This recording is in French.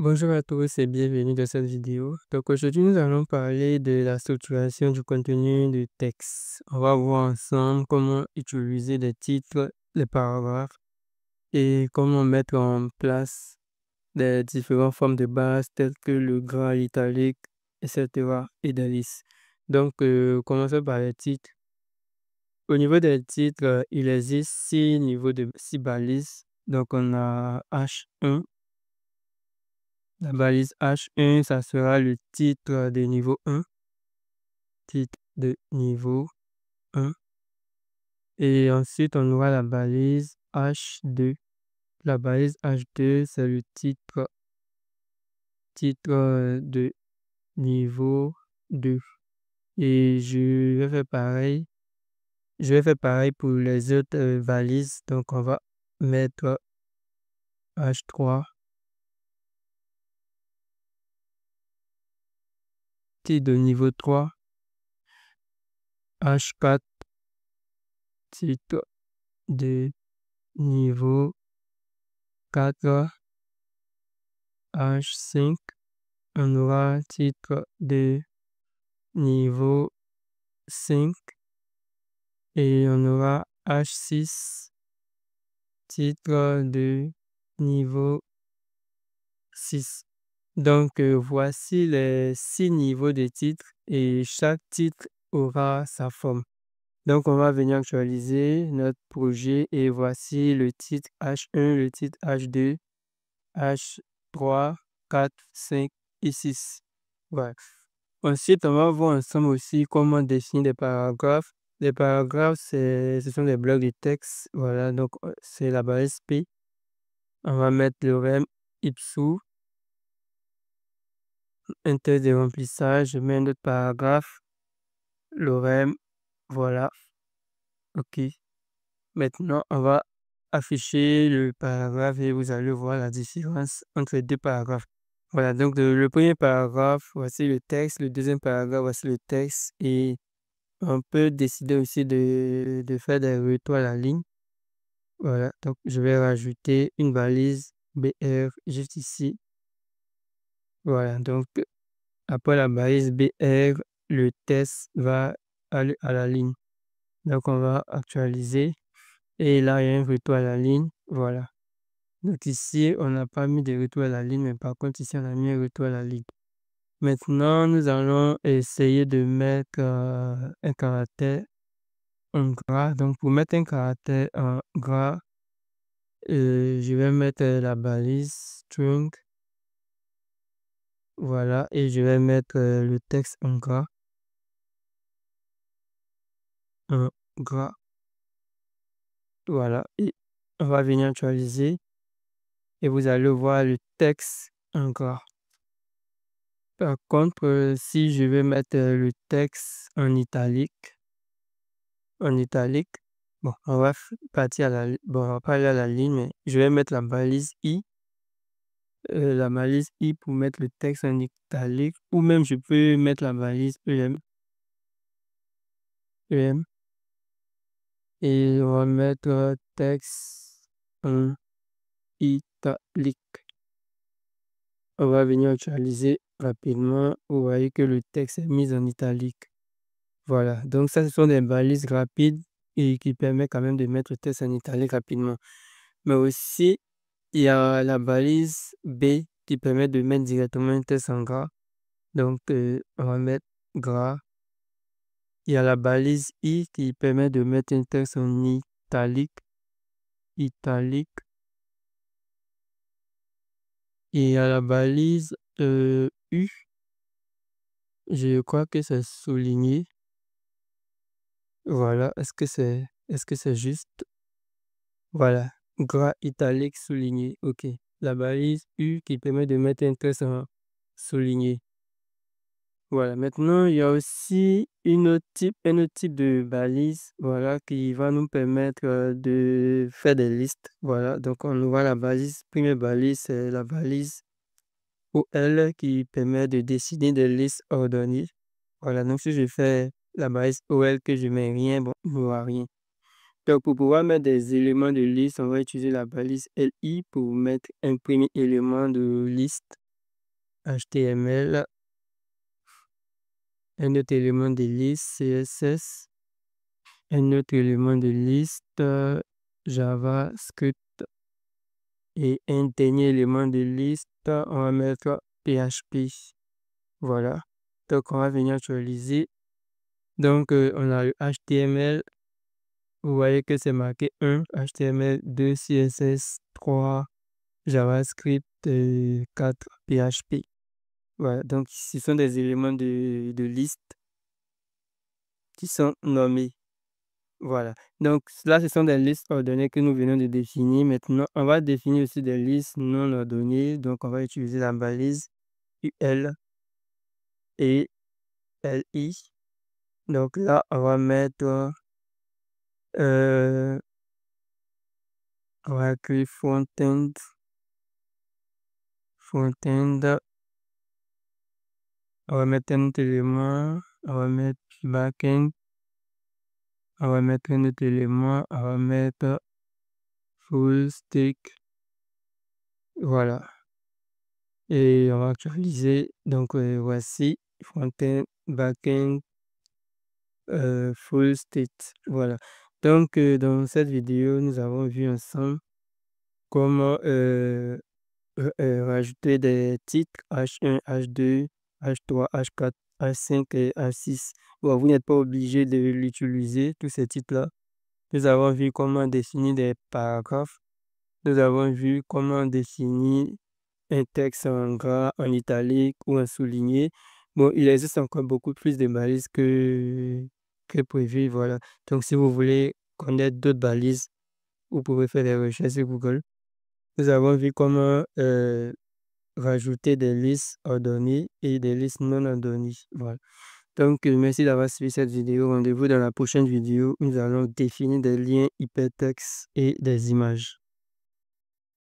Bonjour à tous et bienvenue dans cette vidéo. Donc aujourd'hui, nous allons parler de la structuration du contenu du texte. On va voir ensemble comment utiliser des titres, les paragraphes et comment mettre en place des différentes formes de base telles que le gras, l'italique, etc. et des listes. Donc, commençons par les titres. Au niveau des titres, il existe six niveaux de six balises. Donc, on a H1. La balise H1, ça sera le titre de niveau 1. Titre de niveau 1. Et ensuite, on aura la balise H2. La balise H2, c'est le titre de niveau 2. Et je vais faire pareil. Je vais faire pareil pour les autres valises. Donc, on va mettre H3, titre de niveau 3. H4, titre de niveau 4. H5, on aura titre de niveau 5 et on aura H6, titre de niveau 6. Donc, voici les six niveaux de titres et chaque titre aura sa forme. Donc, on va venir actualiser notre projet et voici le titre H1, le titre H2, H3, 4, 5 et 6. Voilà. Ensuite, on va voir ensemble aussi comment définir des paragraphes. Les paragraphes, ce sont des blocs de texte. Voilà, donc c'est la balise P. On va mettre le rem ipsou, inter de remplissage. Je mets un autre paragraphe, le rem, voilà. OK. Maintenant, on va afficher le paragraphe et vous allez voir la différence entre les deux paragraphes. Voilà, donc le premier paragraphe, voici le texte. Le deuxième paragraphe, voici le texte. Et on peut décider aussi de faire des retours à la ligne. Voilà, donc je vais rajouter une balise BR juste ici. Voilà, donc après la balise BR, le texte va aller à la ligne. Donc on va actualiser. Et là, il y a un retour à la ligne. Voilà. Donc ici, on n'a pas mis de retour à la ligne, mais par contre, ici, on a mis un retour à la ligne. Maintenant, nous allons essayer de mettre un caractère en gras. Donc, pour mettre un caractère en gras, je vais mettre la balise string. Voilà. Et je vais mettre le texte en gras. En gras. Voilà. Et on va venir actualiser. Et vous allez voir le texte en gras. Par contre, si je vais mettre le texte en italique, bon, on va partir à bon, on va pas aller à la ligne, mais je vais mettre la balise I pour mettre le texte en italique, ou même je peux mettre la balise EM, et on va mettre texte en italique. On va venir actualiser rapidement. Vous voyez que le texte est mis en italique. Voilà, donc ça, ce sont des balises rapides et qui permettent quand même de mettre le texte en italique rapidement. Mais aussi, il y a la balise B qui permet de mettre directement un texte en gras. Donc, on va mettre gras. Il y a la balise I qui permet de mettre un texte en italique. Italique. Et il y a la balise U. Je crois que c'est souligné. Voilà, est-ce que c'est juste? Voilà, gras italique souligné. OK. La balise U qui permet de mettre un texte en souligné. Voilà, maintenant, il y a aussi un autre type de balise, voilà, qui va nous permettre de faire des listes. Voilà, donc on voit la balise, première balise, c'est la balise OL qui permet de dessiner des listes ordonnées. Voilà, donc si je fais la balise OL que je mets rien, bon, il n'y aura rien. Donc, pour pouvoir mettre des éléments de liste, on va utiliser la balise LI pour mettre un premier élément de liste. HTML, un autre élément de liste CSS, un autre élément de liste JavaScript et un dernier élément de liste, on va mettre PHP. Voilà. Donc, on va venir actualiser. Donc, on a le HTML. Vous voyez que c'est marqué 1 HTML, 2 CSS, 3 JavaScript et 4 PHP. Voilà. Donc, ce sont des éléments de liste qui sont nommés. Voilà. Donc, là, ce sont des listes ordonnées que nous venons de définir. Maintenant, on va définir aussi des listes non ordonnées. Donc, on va utiliser la balise UL et LI. Donc, là, on va mettre, euh, on va créer front-end, on va mettre un autre élément, on va mettre back-end, on va mettre un autre élément, on va mettre full stack. Voilà. Et on va actualiser. Donc, voici front-end, back-end, full state. Voilà. Donc, dans cette vidéo, nous avons vu ensemble comment rajouter des titres H1, H2, H3, H4, H5 et H6. Bon, vous n'êtes pas obligé de l'utiliser, tous ces titres-là. Nous avons vu comment définir des paragraphes. Nous avons vu comment définir un texte en gras, en italique ou en souligné. Bon, il existe encore beaucoup plus de balises que prévu, voilà. Donc, si vous voulez connaître d'autres balises, vous pouvez faire des recherches sur Google. Nous avons vu comment rajouter des listes ordonnées et des listes non ordonnées. Voilà. Donc, merci d'avoir suivi cette vidéo. Rendez-vous dans la prochaine vidéo où nous allons définir des liens hypertextes et des images.